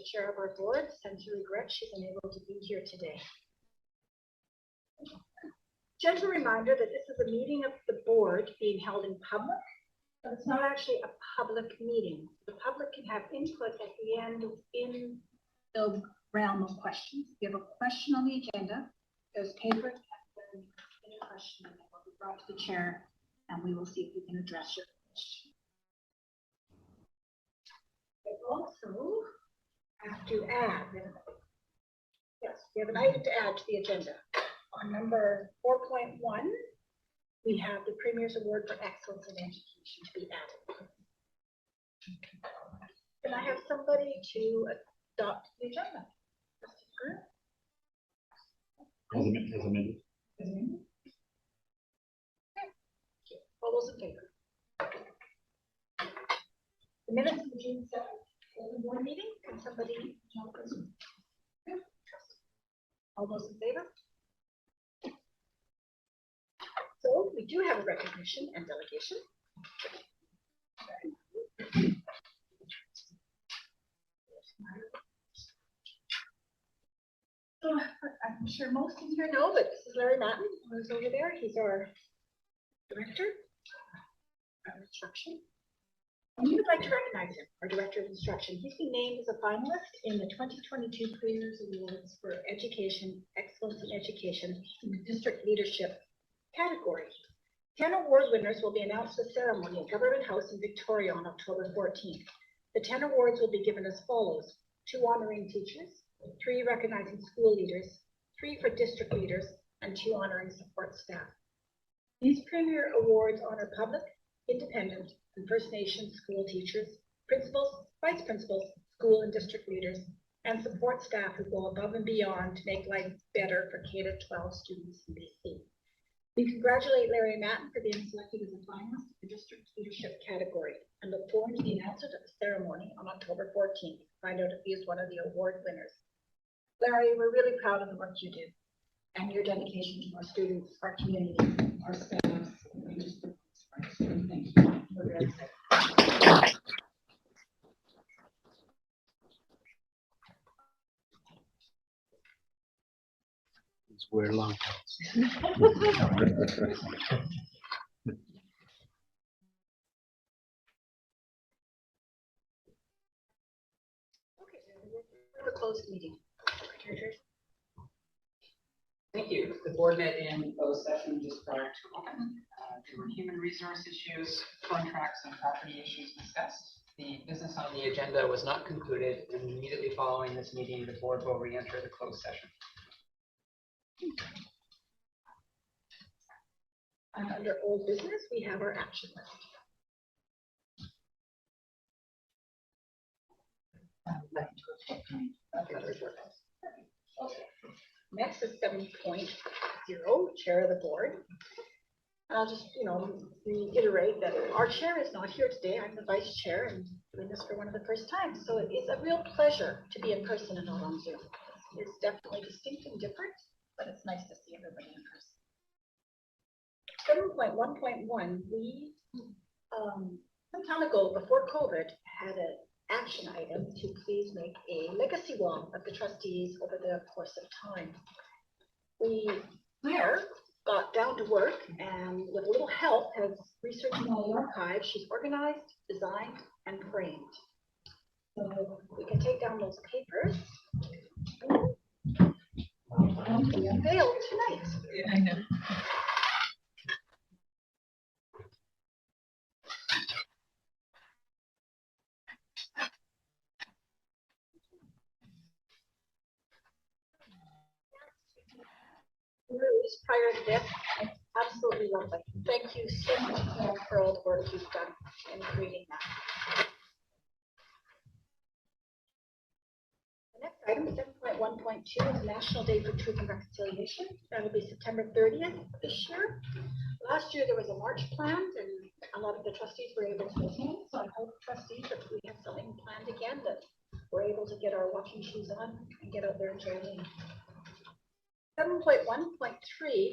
the chair of our board, sends her regrets she's unable to be here today. Gentle reminder that this is a meeting of the board being held in public, but it's not actually a public meeting. The public can have input at the end in the realm of questions. If you have a question on the agenda, there's paper in a question that will be brought to the chair, and we will see if we can address your question. I also have to add, yes, we have an item to add to the agenda. On number 4.1, we have the Premier's Award for Excellence in Education to be added. Can I have somebody to adopt the agenda? As amended. All those in favor? The minutes of the June 7th board meeting, can somebody jump in? All those in favor? So we do have a recognition and delegation. So I'm sure most of you here know, but this is Larry Matten, who's over there. He's our director of instruction. And we would like to recognize him, our director of instruction. He's been named as a finalist in the 2022 Premier's Awards for Education, Excellence in Education in the District Leadership category. 10 award winners will be announced at the ceremony at Government House in Victoria on October 14th. The 10 awards will be given as follows: 2 honoring teachers, 3 recognizing school leaders, 3 for district leaders, and 2 honoring support staff. These Premier Awards honor public, independent, and First Nations school teachers, principals, vice principals, school and district leaders, and support staff who go above and beyond to make life better for K-12 students in BC. We congratulate Larry Matten for being selected as a finalist in the district leadership category and look forward to the announcement at the ceremony on October 14th to find out if he is one of the award winners. Larry, we're really proud of the work you do and your dedication to our students, our community, our staff. Thank you. We're very excited. Wear long The closed meeting. Thank you. The board met in closed session just prior to open. There were human resource issues, contracts, and property issues discussed. The business on the agenda was not concluded, and immediately following this meeting, the board will re-enter the closed session. And under old business, we have our action list. Next is 7.0, chair of the board. I'll just, reiterate that our chair is not here today. I'm the vice chair and doing this for one of the first times. So it is a real pleasure to be in person and not on Zoom. It's definitely distinct and different, but it's nice to see everybody in person. 7.1.1, we, some time ago, before COVID, had an action item to please make a legacy wall of the trustees over the course of time. Claire got down to work and with a little help has researched all the archives. She's organized, designed, and framed. So we can take down those papers. We unveiled tonight. Yeah, I know. Prior to this, absolutely lovely. Thank you so much for all the work you've done in creating that. The next item, 7.1.2, is National Day for Truth and Reconciliation. That will be September 30th this year. Last year there was a march planned and a lot of the trustees were able to attend. So I hope trustees, if we have something planned again, that we're able to get our walking shoes on and get out there and join in. 7.1.3,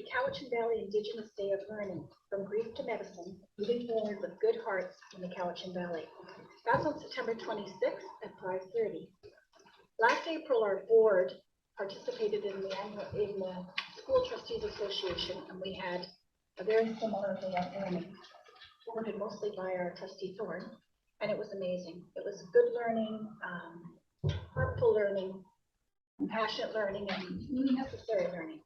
Cowichan Valley Indigenous Day of Learning, From Grief to Medicine, Moving Forward with Good Hearts in the Cowichan Valley. That's on September 26th at 5:30. Last April, our board participated in the School Trustees Association, and we had a very similar day at learning, supported mostly by our trustee Thorne, and it was amazing. It was good learning, heartful learning, compassionate learning, and really necessary learning.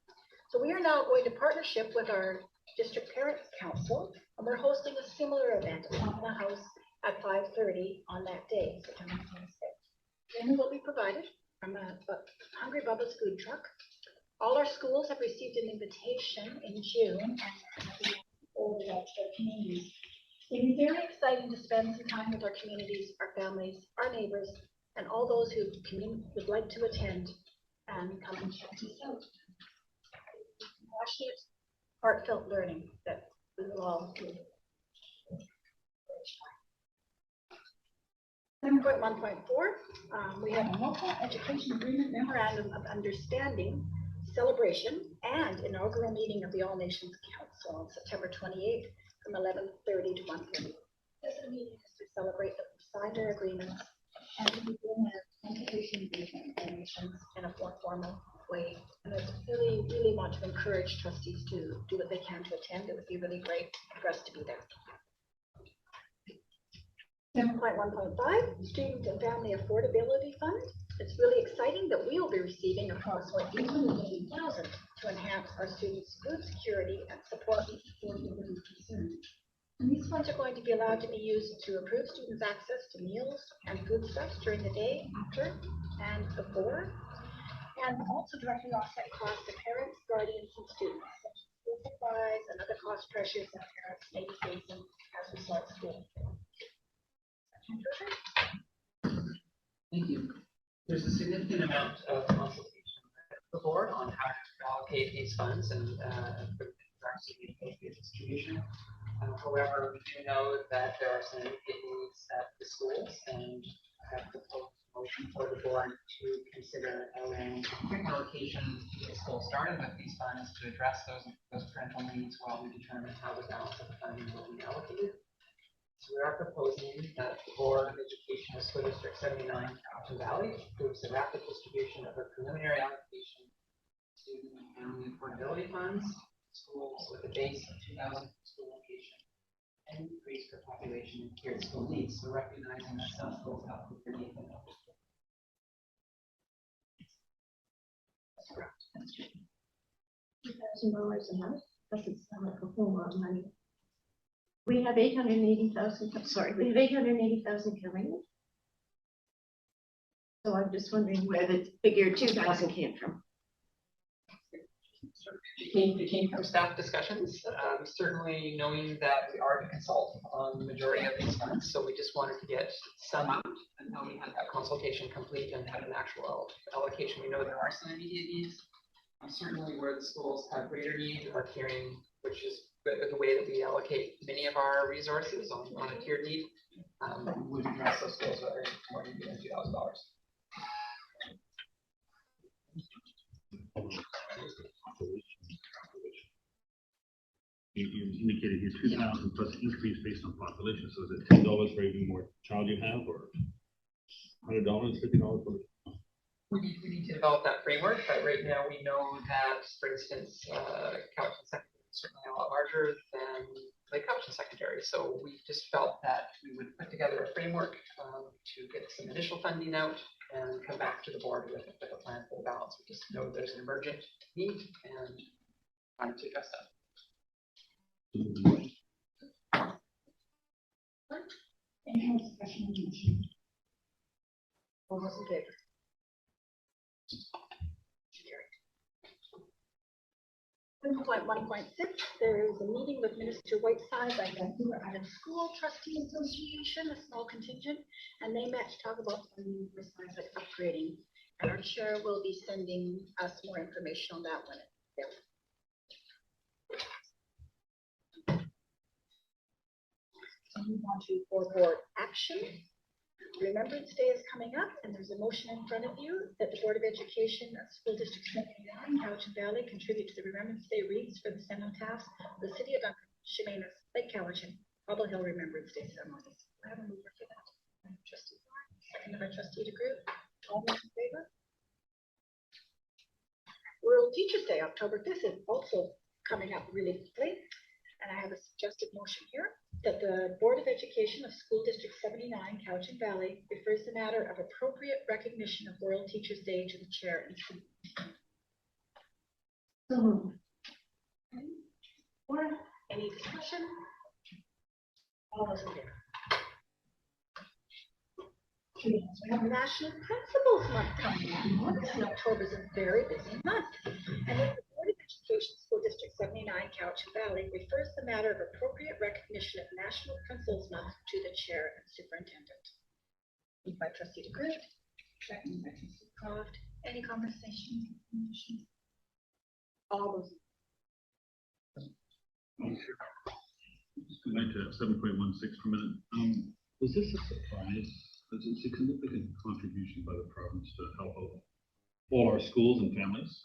So we are now going to partnership with our District Parents Council, and we're hosting a similar event on the house at 5:30 on that day, September 26th. Dinner will be provided from a Hungry Bubba's food truck. All our schools have received an invitation in June and over to their communities. It will be very exciting to spend some time with our communities, our families, our neighbors, and all those who would like to attend and come and check this out. Passionate, heartfelt learning that we will all do. 7.1.4, we have a local education agreement memorandum of understanding, celebration, and inaugural meeting of the All Nations Council on September 28th from 11:30 to 1:30. This meeting is to celebrate that we signed our agreements and to begin our education agreement nations in a more formal way. And I really want to encourage trustees to do what they can to attend. It would be really great for us to be there. 7.1.5, Student and Family Affordability Fund. It's really exciting that we will be receiving approximately $880,000 to enhance our students' food security and support affordability concerns. And these funds are going to be allowed to be used to improve students' access to meals and foodstuffs during the day, after, and before, and also directly offset costs to parents, guardians, and students, such as school supplies and other cost pressures that parents may be facing as we start school. Thank you. There's a significant amount of consultation with the board on how to allocate these funds and regards to the appropriate distribution. However, we do know that there are some immediate needs at the schools, and I have proposed a motion for the board to consider allowing quick allocation to get school started with these funds to address those parental needs while we determine how the balance of the funding will be allocated. So we are proposing that the Board of Education of School District 79, Cowichan Valley, approves the rapid distribution of a preliminary allocation to the family affordability funds, schools with a base of 2,000 school location, and increase for population and tiered school needs. So recognizing that some schools have to be $2,000 a month doesn't sound like a whole lot of money. We have 880,000. Sorry, we have 880,000 coming in. So I'm just wondering where the figure 2,000 came from. It came from staff discussions, certainly knowing that we are to consult on the majority of these funds. So we just wanted to get some out until we had that consultation complete and had an actual allocation. We know there are some immediate needs. Certainly where the schools have greater need are carrying, which is the way that we allocate many of our resources on a tiered need, would address those schools that are more than $2,000. You indicated here 2,000 plus increase based on population. So is it $10 for every more child you have, or $100, $50? We need to develop that framework, but right now we know that, for instance, Cowichan Secondary is certainly a lot larger than Lake Cowichan Secondary. So we just felt that we would put together a framework to get some initial funding out and come back to the board with a plan for the balance. We just know there's an emergent need and wanted to address that. Any more discussion on the motion? All those in favor? 1.1.6, there is a meeting with Minister Whiteside by Vancouver Island School Trustee Association, a small contingent, and they met to talk about some new seismic upgrading. And our chair will be sending us more information on that when it's there. So move on to board action. Remembrance Day is coming up, and there's a motion in front of you that the Board of Education of School District 79, Cowichan Valley, contribute to the Remembrance Day wreaths for the cenotaph of the City of Duncan, Chemainus, Lake Cowichan, Bubble Hill Remembrance Day ceremonies. I have a mover for that. Trustee Thorne, second by Trustee DeGroot. All those in favor? World Teachers Day, October 5th is also coming up really quickly. And I have a suggested motion here that the Board of Education of School District 79, Cowichan Valley, refers the matter of appropriate recognition of World Teachers Day to the chair and superintendent. So moved. Or any discussion? All those in favor? We have National Principals Month coming up, and October is a very busy month. And then the Board of Education School District 79, Cowichan Valley, refers the matter of appropriate recognition of National Principals Month to the chair and superintendent. Moved by Trustee DeGroote, second by Trustee Croft. Any conversation? All those. Just go back to 7.16 for a minute. Was this a surprise? Was it a significant contribution by the province to help out all our schools and families?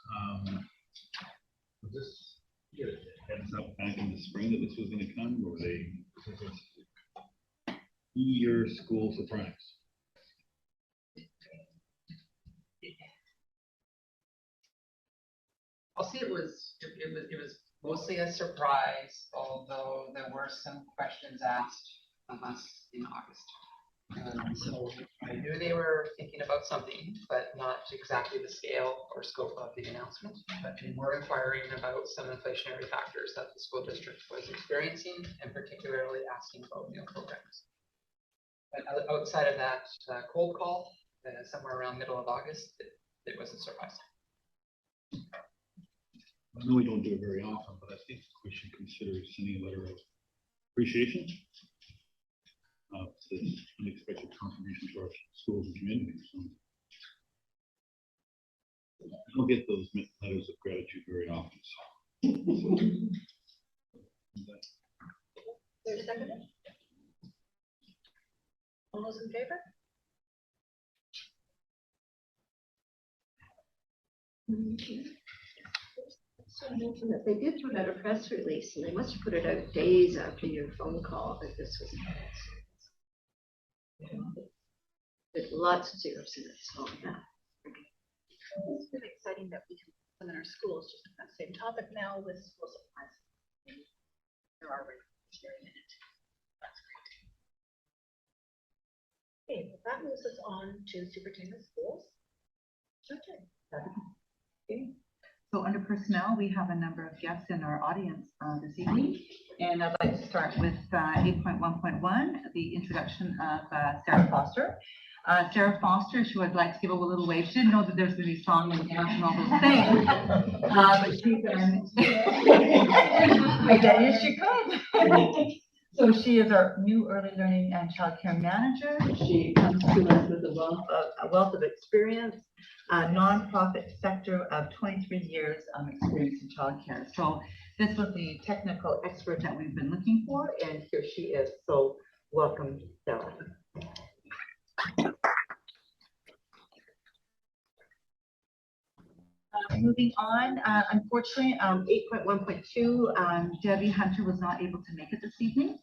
Was this heads up back in the spring that this was going to come, or were they year school surprise? I'll say it was mostly a surprise, although there were some questions asked of us in August. So I knew they were thinking about something, but not exactly the scale or scope of the announcement. But they were inquiring about some inflationary factors that the school district was experiencing, and particularly asking about meal programs. But outside of that cold call, somewhere around middle of August, it was a surprise. I know we don't do it very often, but I think we should consider sending a letter of appreciation of this unexpected contribution to our schools and communities. So I don't get those letters of gratitude very often. There's a second? All those in favor? So I mentioned that they did put out a press release, and they must have put it out days after your phone call that this was announced. There's lots of zeros in it, so yeah. It's really exciting that we can put them in our schools, just on that same topic now with school supplies. There are sharing in it. That's great. Okay, well, that moves us on to superintendent schools. Okay. Okay. So under personnel, we have a number of guests in our audience this evening. And I'd like to start with 8.1.1, the introduction of Sarah Foster. Sarah Foster, she would like to give a little wave. She didn't know that there's going to be song and dance and all those things. But she's I tell you she could. So she is our new early learning and childcare manager. She comes to us with a wealth of experience, a nonprofit sector of 23 years experience in childcare. So this was the technical expert that we've been looking for, and here she is. So welcome, Sarah. Moving on, unfortunately, 8.1.2, Debbie Hunter was not able to make it this evening.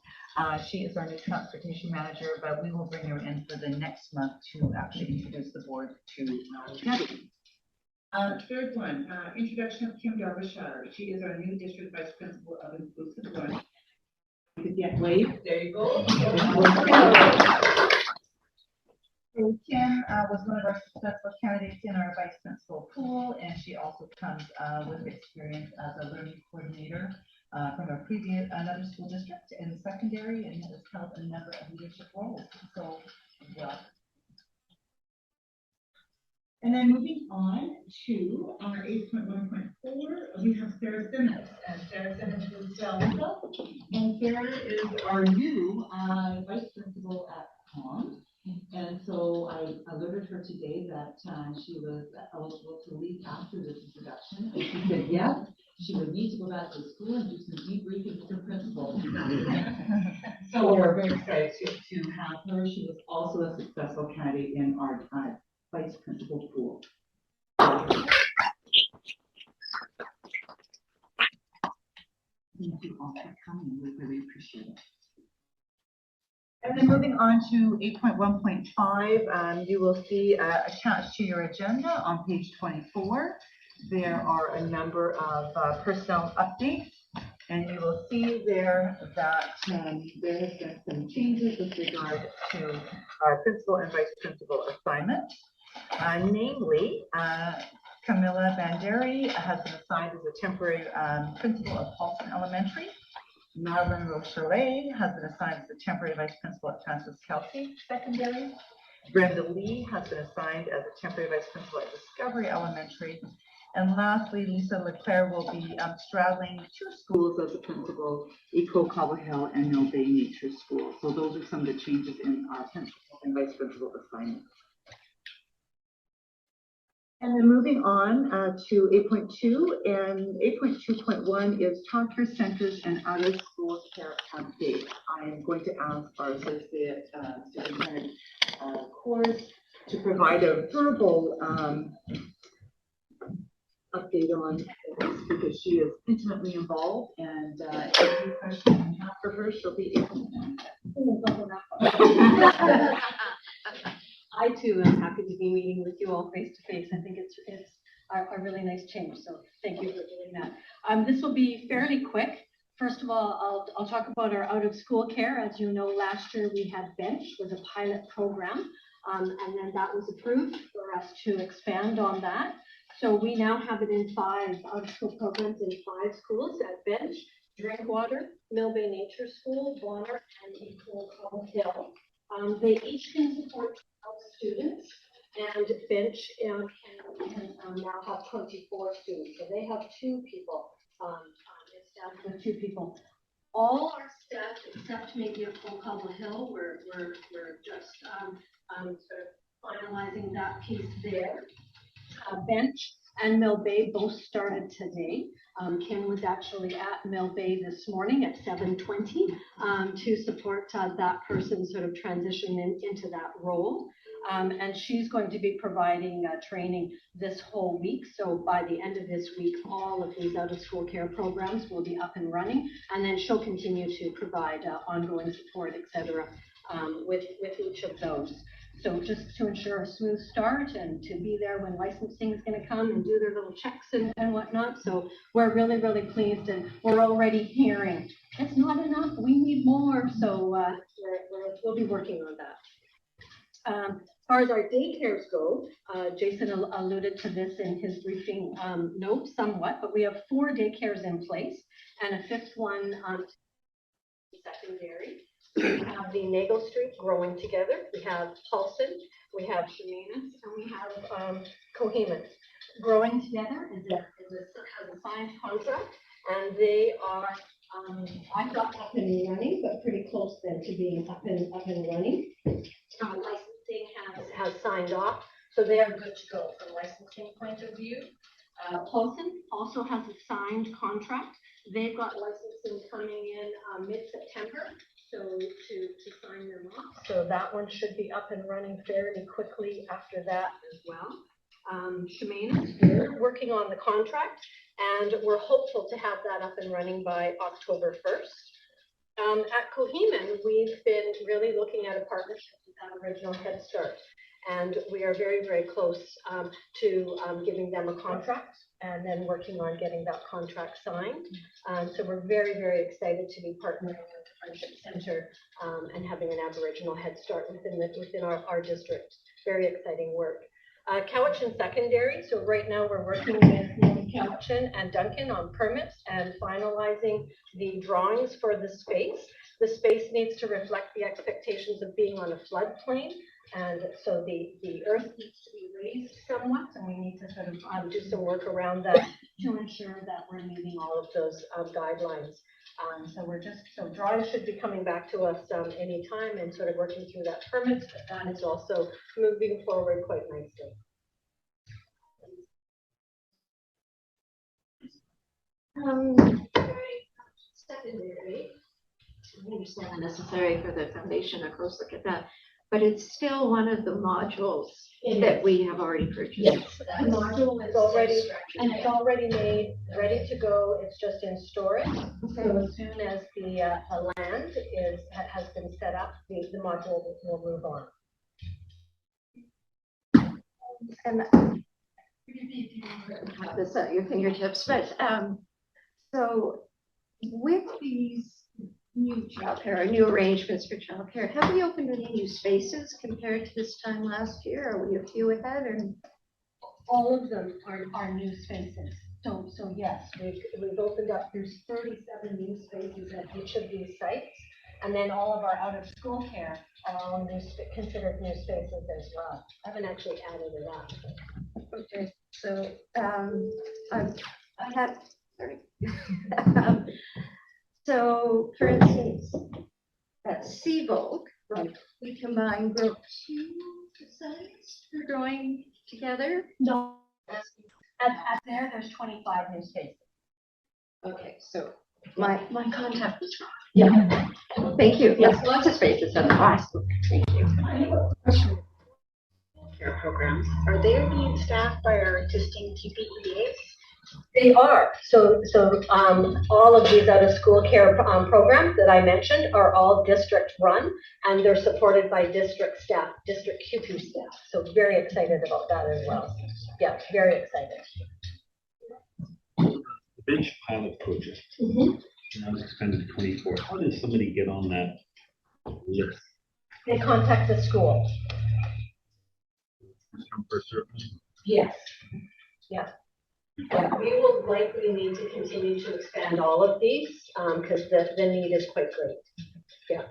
She is our new transportation manager, but we will bring her in for the next month to actually introduce the board to Debbie. Third one, introduction of Kim Darbyshire. She is our new district vice principal of Inclusive Learning. You could get wave. There you go. So Kim was one of our successful candidates in our vice principal pool, and she also comes with experience as a learning coordinator from another school district in secondary, and has held a number of leadership roles. So, well. And then moving on to our 8.1.4, we have Sarah Simmons. And Sarah Simmons is and Sarah is our new vice principal at COM. And so I alerted her today that she was eligible to leave after this introduction. And she said, yes, she would need to go back to school and do some debriefing with her principal. So we're very excited to have her. She was also a successful candidate in our vice principal pool. Thank you all for coming. We really appreciate it. And then moving on to 8.1.5, you will see attached to your agenda on page 24, there are a number of personnel updates. And you will see there that there has been some changes with regard to our principal and vice principal assignments. Namely, Camilla Banderi has been assigned as a temporary principal of Paulson Elementary. Madeline Rochelet has been assigned as the temporary vice principal at Francis Kelsey Secondary. Brenda Lee has been assigned as a temporary vice principal at Discovery Elementary. And lastly, Lisa Leclerc will be straddling 2 schools as a principal, Eco Cobble Hill and Mill Bay Nature School. So those are some of the changes in our principal and vice principal assignments. And then moving on to 8.2, and 8.2.1 is childcare centers and out of school care updates. I am going to ask our associate superintendent Coors to provide a verbal update on this because she is intimately involved, and any questions you have for her, she'll be able to answer. I too am happy to be meeting with you all face to face. I think it's a really nice change. So thank you for doing that. This will be fairly quick. First of all, I'll talk about our out of school care. As you know, last year we had Bench was a pilot program, and then that was approved for us to expand on that. So we now have it in 5 out of school programs in 5 schools at Bench, Drinkwater, Mill Bay Nature School, Bonner, and Eco Cobble Hill. They each can support 12 students, and Bench can now have 24 students. So they have 2 people. It's staffed with 2 people. All our staff, except maybe at Eco Cobble Hill, we're just sort of finalizing that piece there. Bench and Mill Bay both started today. Kim was actually at Mill Bay this morning at 7:20 to support that person sort of transitioning into that role. And she's going to be providing training this whole week. So by the end of this week, all of these out of school care programs will be up and running. And then she'll continue to provide ongoing support, et cetera, with each of those. So just to ensure a smooth start and to be there when licensing is going to come and do their little checks and whatnot. So we're really, really pleased, and we're already hearing it's not enough, we need more. So we'll be working on that. As far as our daycares go, Jason alluded to this in his briefing note somewhat, but we have 4 daycares in place and a 5th one secondary. We have the Nagle Street Growing Together. We have Paulson, we have Chemainus, and we have Coheman. Growing Together has a signed contract, and they are, I thought up and running, but pretty close then to being up and running. Licensing has signed off, so they are good to go from a licensing point of view. Paulson also has a signed contract. They've got licensing coming in mid-September. So to sign them off. So that one should be up and running fairly quickly after that as well. Chemainus, we're working on the contract, and we're hopeful to have that up and running by October 1st. At Coheman, we've been really looking at a partnership with Aboriginal Head Start, and we are very, very close to giving them a contract and then working on getting that contract signed. So we're very, very excited to be partnering with the Friendship Center and having an Aboriginal Head Start within our district. Very exciting work. Cowichan Secondary. So right now we're working with Cowichan and Duncan on permits and finalizing the drawings for the space. The space needs to reflect the expectations of being on a floodplain. And so the earth needs to be raised somewhat, and we need to sort of do some work around that to ensure that we're meeting all of those guidelines. So drawings should be coming back to us anytime, and sort of working through that permit, but that is also moving forward quite nicely. Secondary. I understand the necessary for the foundation, a close look at that. but it's still one of the modules that we have already purchased. Yes, the module is already, and it's already made, ready to go. It's just in storage. So as soon as the land has been set up, the module will move on. And have this at your fingertips, but so with these new childcare, or new arrangements for childcare, have we opened any new spaces compared to this time last year? Are we a few ahead, or? All of them are new spaces. So yes, we've opened up, there's 37 new spaces at each of these sites. And then all of our out of school care are all considered new spaces as well. I haven't actually added it up. Okay, so I have, sorry. So for instance, at Seavolk, we combine group 2 sites for growing together. No. At there's 25 new spaces. Okay, so my contact was wrong. Yeah. Thank you. Yes, lots of spaces at the hospital. Thank you. Care programs, are they being staffed by our existing TPEAs? They are. So all of these out of school care programs that I mentioned are all district run, and they're supported by district staff, district QP staff. So very excited about that as well. Yeah, very excited. The bench pilot project. Now it's expanded to 24. How does somebody get on that list? They contact the school. First come, first served. Yes. Yeah. Yeah, we will likely need to continue to expand all of these because the need is quite great. Yeah.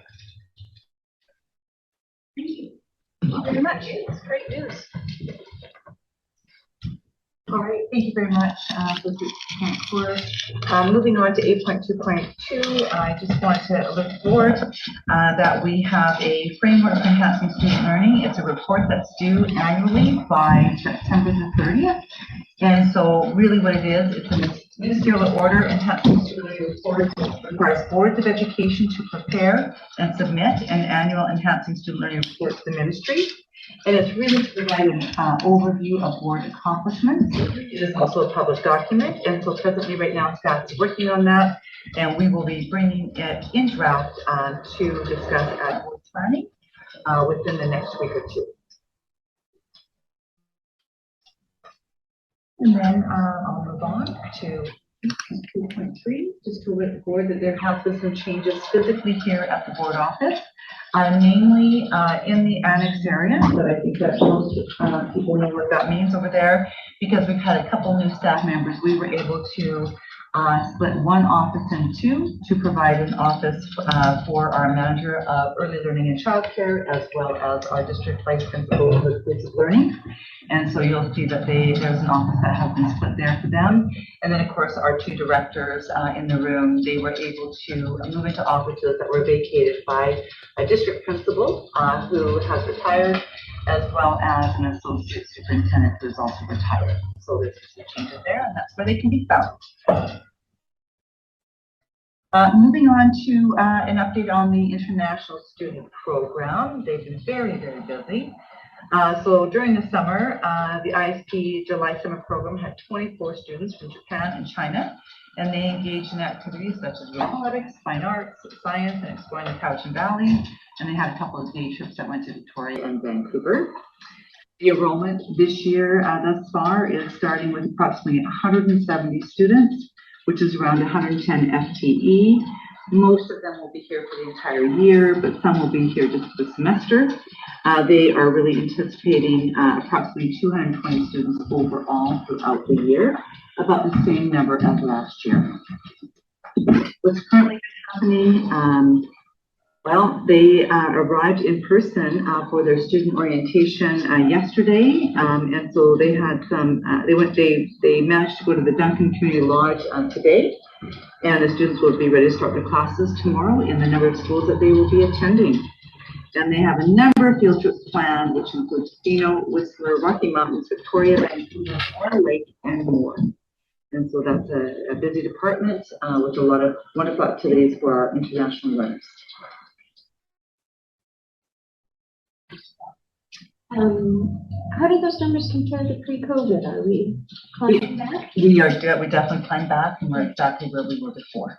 Thank you. Thank you very much. It's great news. All right, thank you very much. Moving on to 8.2.2, I just want to report that we have a framework for enhancing student learning. It's a report that's due annually by September the 30th. And so really what it is, it's a ministerial order enhancing student learning report. It requires boards of education to prepare and submit an annual enhancing student learning report to the ministry. And it's really to provide an overview of board accomplishments. It is also a published document, and so presently right now staff is working on that, and we will be bringing it in draft to discuss at board planning within the next week or two. And then I'll move on to 2.3, just to report that there have been some changes physically here at the board office. Namely in the annex area, but I think that most people know what that means over there, because we've had a couple new staff members. We were able to split one office in two to provide an office for our manager of early learning and childcare, as well as our district vice principal of inclusive learning. And so you'll see that there's an office that has been split there for them. And then, of course, our two directors in the room, they were able to move into offices that were vacated by a district principal who has retired, as well as an associate superintendent who is also retired. So there's some changes there, and that's where they can be found. Moving on to an update on the international student program. They've been very, very busy. So during the summer, the ISP July Summer Program had 24 students from Japan and China, and they engaged in activities such as robotics, fine arts, science, and exploring the Cowichan Valley. And they had a couple of day trips that went to Victoria and Vancouver. The enrollment this year thus far is starting with approximately 170 students, which is around 110 FTE. Most of them will be here for the entire year, but some will be here just for the semester. They are really anticipating approximately 220 students overall throughout the year, about the same number as last year. What's currently happening, well, they arrived in person for their student orientation yesterday, and so they had some. They managed to go to the Duncan Community Lodge today, and the students will be ready to start their classes tomorrow in the number of schools that they will be attending. And they have a number of field trips planned, which includes Fino, Whistler, Rocky Mountains, Victoria, Vancouver, Water Lake, and more. And so that's a busy department with a lot of wonderful activities for our international learners. How do those numbers compare to pre-COVID? Are we climbing back? We're definitely climbing back and we're exactly where we were before.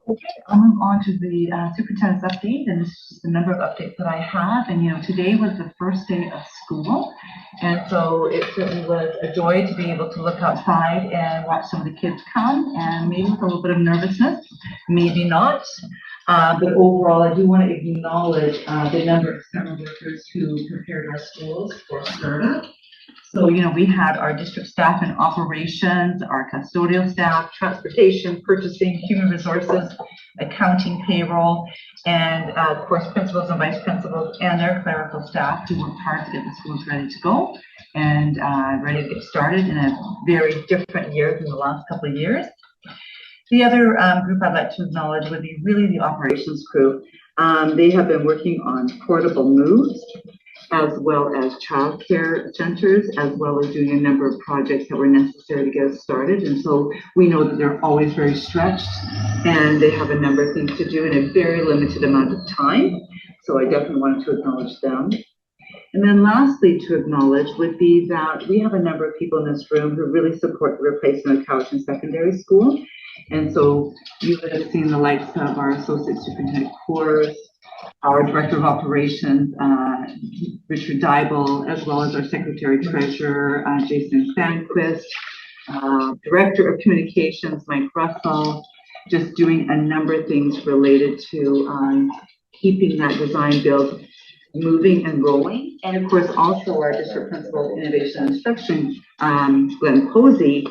Okay, I'll move on to the superintendent's update, and this is just a number of updates that I have. And today was the first day of school, and so it certainly was a joy to be able to look outside and watch some of the kids come, and maybe with a little bit of nervousness, maybe not. But overall, I do want to acknowledge the number of center workers who prepared our schools for CERTA. So, we had our district staff in operations, our custodial staff, transportation, purchasing, human resources, accounting, payroll, and of course, principals and vice principals and their clerical staff who worked hard to get the schools ready to go and ready to get started in a very different year than the last couple of years. The other group I'd like to acknowledge would be really the operations crew. They have been working on portable moves, as well as childcare centers, as well as doing a number of projects that were necessary to get us started. And so we know that they're always very stretched and they have a number of things to do in a very limited amount of time. So I definitely wanted to acknowledge them. And then lastly to acknowledge would be that we have a number of people in this room who really support the replacement of Cowichan Secondary School. And so you would have seen the likes of our Associate Superintendent Coors, our Director of Operations, Richard Dybel, as well as our Secretary Treasurer, Jason Sandquist, Director of Communications, Mike Russell, just doing a number of things related to keeping that design build moving and rolling. And of course, also our District Principal of Innovation and Instruction, Glenn Posey,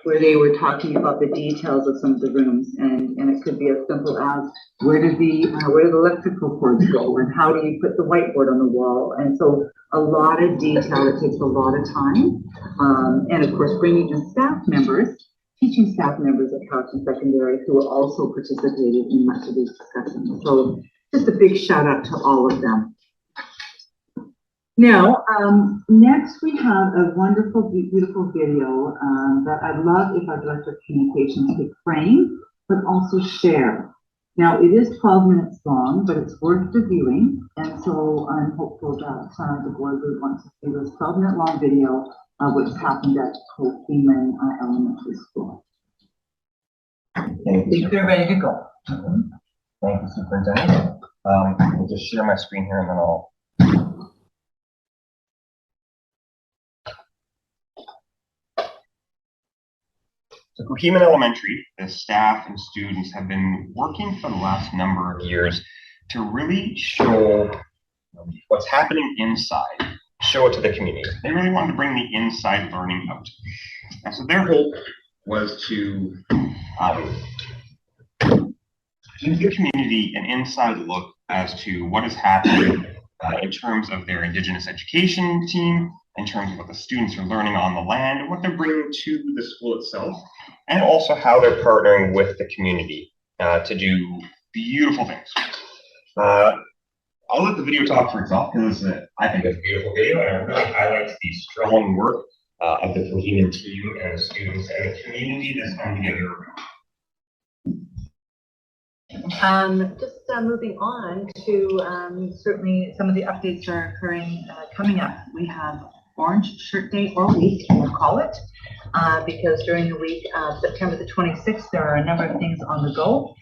where they were talking about the details of some of the rooms, and it could be as simple as where do the electrical cords go, and how do you put the whiteboard on the wall, and so a lot of detail. It takes a lot of time, and of course bringing in staff members, teaching staff members at Cowichan Secondary who also participated in much of these discussions. So just a big shout out to all of them. Now, next we have a wonderful, beautiful video that I'd love if our Director of Communications could frame, but also share. Now, it is 12 minutes long, but it's worth reviewing, and so I'm hopeful that the board would want to see this 12-minute long video of what's happened at Coquitlam Elementary School. I think they're ready to go. Thank you, Superintendent. I'll just share my screen here and then I'll. So Coquitlam Elementary, the staff and students have been working for the last number of years to really show what's happening inside, show it to the community. They really wanted to bring the inside learning out. And so their hope was to give the community an inside look as to what is happening in terms of their Indigenous education team, in terms of what the students are learning on the land, and what they're bringing to the school itself, and also how they're partnering with the community to do beautiful things. I'll let the video talk for itself because I think it's a beautiful video and it really highlights the strong work of the Coquitlam team and the students and the community that's come together. Just moving on to certainly some of the updates are occurring coming up. We have Orange Shirt Day or Week, we'll call it, because during the week of September the 26th, there are a number of things on the go.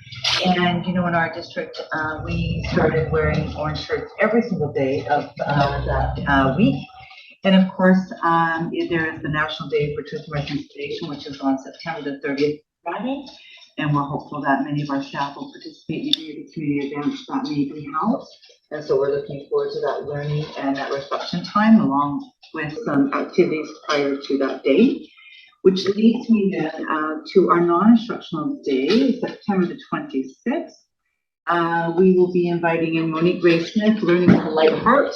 And in our district, we started wearing orange shirts every single day of that week. And of course, there is the National Day for Truth and Reconciliation, which is on September the 30th, Friday. And we're hopeful that many of our staff will participate in the community events that may be held. And so we're looking forward to that learning and that reflection time, along with some activities prior to that day, which leads me then to our non-instructional day, September the 26th. We will be inviting in Monique Gray-Smith, Learning with a Light Heart.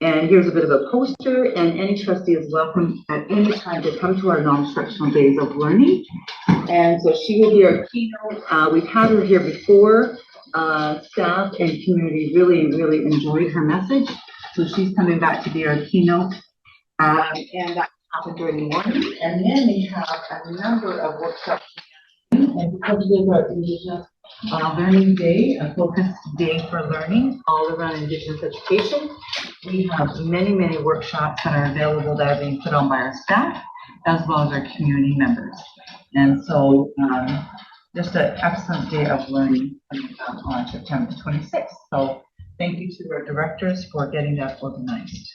And here's a bit of a poster, and any trustee is welcome at any time to come to our non-instructional days of learning. And so she will be our keynote. We've had her here before. Staff and community really, really enjoyed her message. So she's coming back to be our keynote. And that happened during the morning. And then we have a number of workshops. And because it is our Indigenous Learning Day, a focused day for learning all around Indigenous education. We have many, many workshops that are available that are being put on by our staff as well as our community members. And so just an excellent day of learning on September 26th. So thank you to our directors for getting that organized.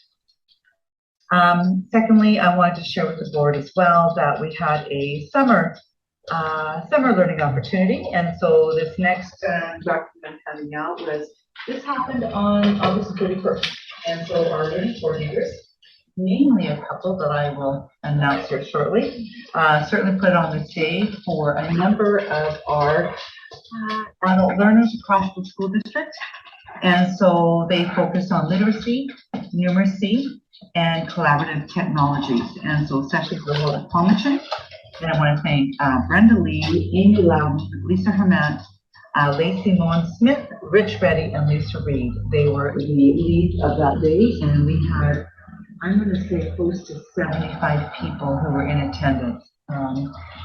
Secondly, I wanted to share with the board as well that we had a summer learning opportunity. And so this next document coming out was, this happened on August 31st. And so our learning coordinators, namely a couple that I will announce here shortly, certainly put it on this day for a number of our adult learners across the school district. And so they focused on literacy, numeracy, and collaborative technologies. And so sessions were held at Palmerton. And I want to thank Brenda Lee, Amy Loudon, Lisa Hermat, Lacey Moen Smith, Rich Reddy, and Lisa Reed. They were the lead of that day, and we had, I'm going to say, close to 75 people who were in attendance.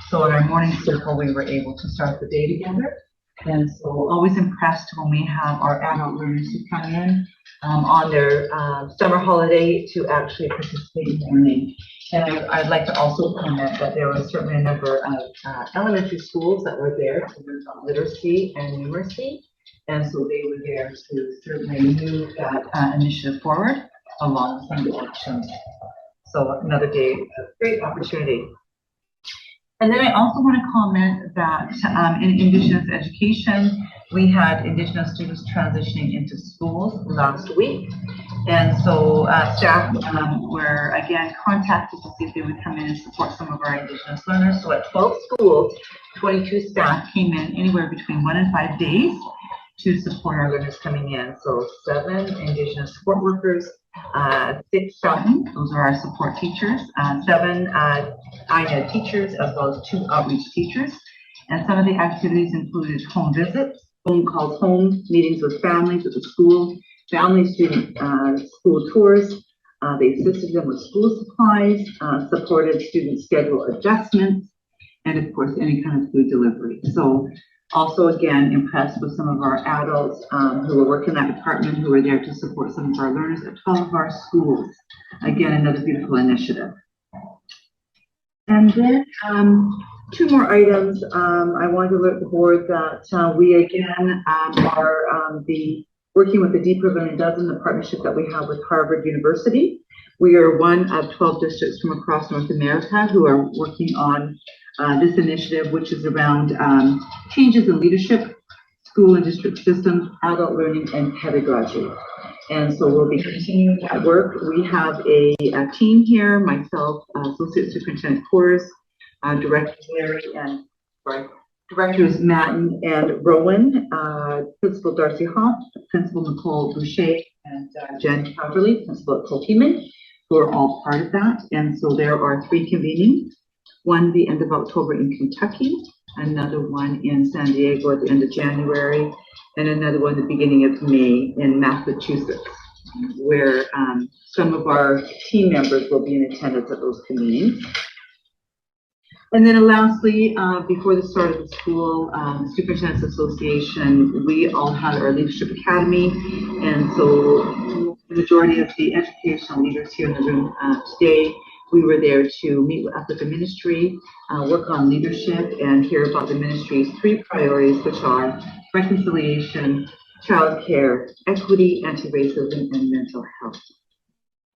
So in our morning circle, we were able to start the day together. And so always impressed when we have our adult learners who come in on their summer holiday to actually participate in learning. And I'd like to also comment that there was certainly a number of elementary schools that were there to learn about literacy and numeracy. And so they were there to certainly move that initiative forward along with some of the actions. So another day, a great opportunity. And then I also want to comment that in Indigenous education, we had Indigenous students transitioning into schools last week. And so staff were again contacted to see if they would come in and support some of our Indigenous learners. So at 12 schools, 22 staff came in anywhere between 1 and 5 days to support our learners coming in. So 7 Indigenous support workers, 6 Fountain, those are our support teachers, 7 INED teachers, as well as 2 outreach teachers. And some of the activities included home visits, phone calls home, meetings with families at the school, family student school tours. They assisted them with school supplies, supported student schedule adjustments, and of course, any kind of food delivery. So also, again, impressed with some of our adults who were working in that department, who were there to support some of our learners at 12 of our schools. Again, another beautiful initiative. And then 2 more items. I wanted to alert the board that we again are working with the Deep River Learning Dozen, the partnership that we have with Harvard University. We are one of 12 districts from across North America who are working on this initiative, which is around changes in leadership, school and district systems, adult learning, and pedagogy. And so we'll be continuing that work. We have a team here, myself, Associate Superintendent Coors, Directors Larry and, Directors Matten and Rowan, Principal Darcy Hoff, Principal Nicole Boucher, and Jen Coverly, Principal at Colteman, who are all part of that. And so there are 3 convenings, one the end of October in Kentucky, another one in San Diego at the end of January, and another one at the beginning of May in Massachusetts, where some of our team members will be in attendance at those convenings. And then lastly, before the start of the school, Superintendent's Association, we all had our Leadership Academy. And so the majority of the educational leaders here in the room today, we were there to meet up with the ministry, work on leadership, and hear about the ministry's 3 priorities, which are reconciliation, childcare, equity, anti-racism, and mental health.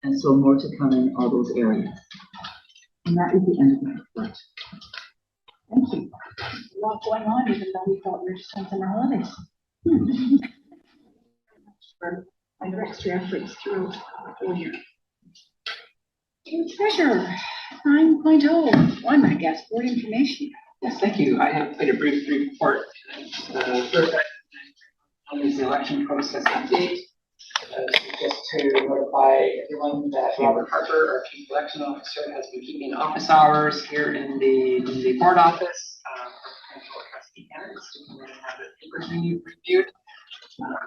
And so more to come in all those areas. And that is the end of my report. Thank you. A lot going on, even though we thought we were just on summer holidays. For your extra efforts throughout the whole year. Treasure 9.01, I guess, board information. Yes, thank you. I have quite a brief report. First, is the election process update. Just to notify everyone that Robert Harper, our Chief Election Officer, has been keeping office hours here in the board office for potential trustee candidates to come in and have the papers reviewed.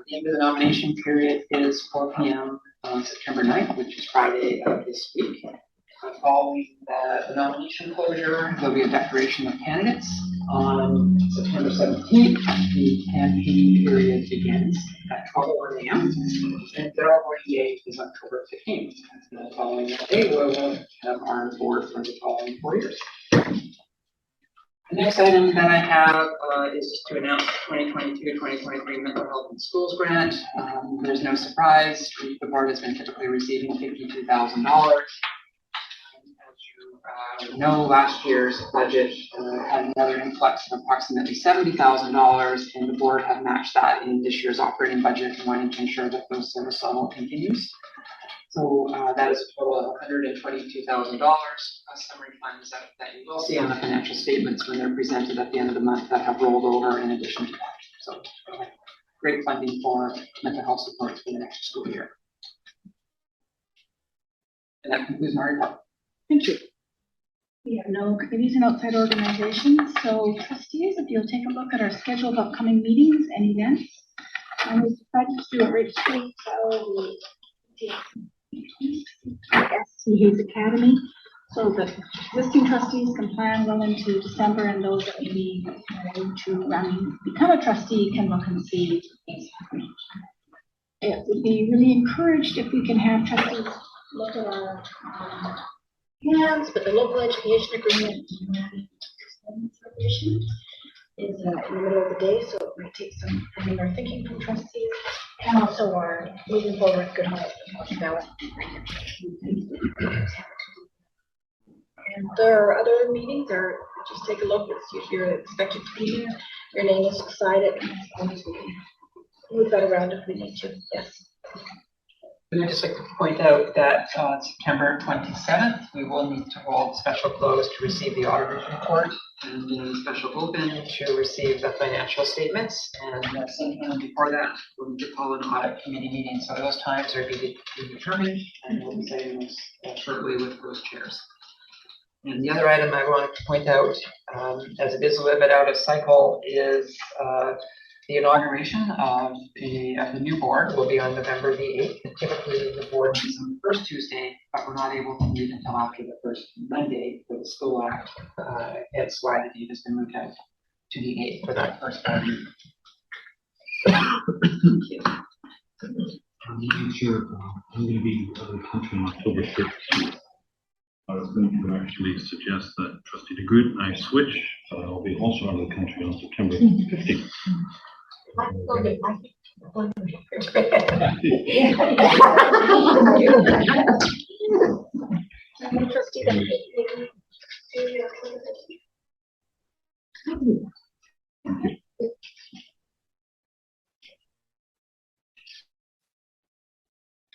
The end of the nomination period is 4 p.m. on September 9th, which is Friday of this week. Following the nomination closure, there'll be a declaration of candidates. On September 17th, the campaign period begins at 12:01 a.m. and Federal Voting Day is October 15th. And the following day, we'll have our board for the following 4 years. The next item that I have is just to announce the 2022-2023 Mental Health in Schools grant. There's no surprise. The board has been typically receiving $52,000. As you know, last year's budget had another influx of approximately $70,000, and the board have matched that in this year's operating budget, wanting to ensure that those service level continues. So that is a total of $122,000 summary funds that you will see on the financial statements when they're presented at the end of the month that have rolled over in addition to that. So great funding for mental health supports for the next school year. And that concludes my report. Thank you. We have no committees and outside organizations, so trustees, if you'll take a look at our schedule of upcoming meetings and events. We decided to do a retreat, so SC Hayes Academy. So the existing trustees can plan well into December, and those that may be planning to become a trustee can look and see things happening. It would be really encouraged if we can have trustees look at our plans, but the local education agreement is in the middle of the day, so it might take some planning or thinking from trustees, and also are moving forward with Good Heart ballot. And there are other meetings, or just take a look, if you're expected to be here, your name is beside it, and we can move that around if we need to. Yes. And I'd just like to point out that on September 27th, we will need to hold special close to receive the auditor's report and the special open to receive the financial statements. And sometime before that, we'll need to call an audit committee meeting. So those times are to be determined, and we'll be setting those shortly with those chairs. And the other item I wanted to point out, as it is a little bit out of cycle, is the inauguration of the new board will be on November the 8th. And typically the board meets on the first Tuesday, but we're not able to meet until after the first Monday for the school act. Hence why the date has been moved out to the 8th for that first board meeting. I'm going to be out of the country on October 13th. I was going to actually suggest that Trustee DeGroot and I switch. I'll be also out of the country on September 15th.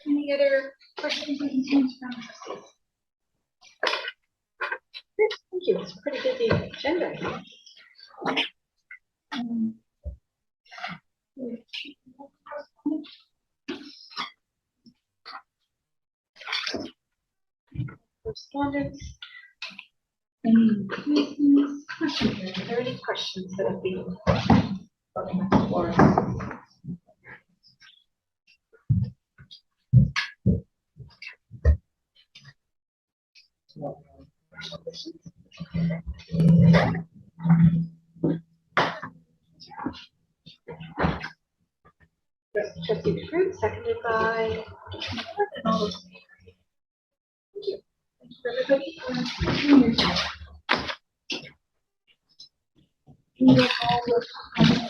Any other questions or concerns from trustees? Thank you. It's a pretty busy agenda. Correspondence. Any questions? Are there any questions that have been brought up before? Trustee DeGroot, seconded by. Thank you. Thank you, everybody. We will all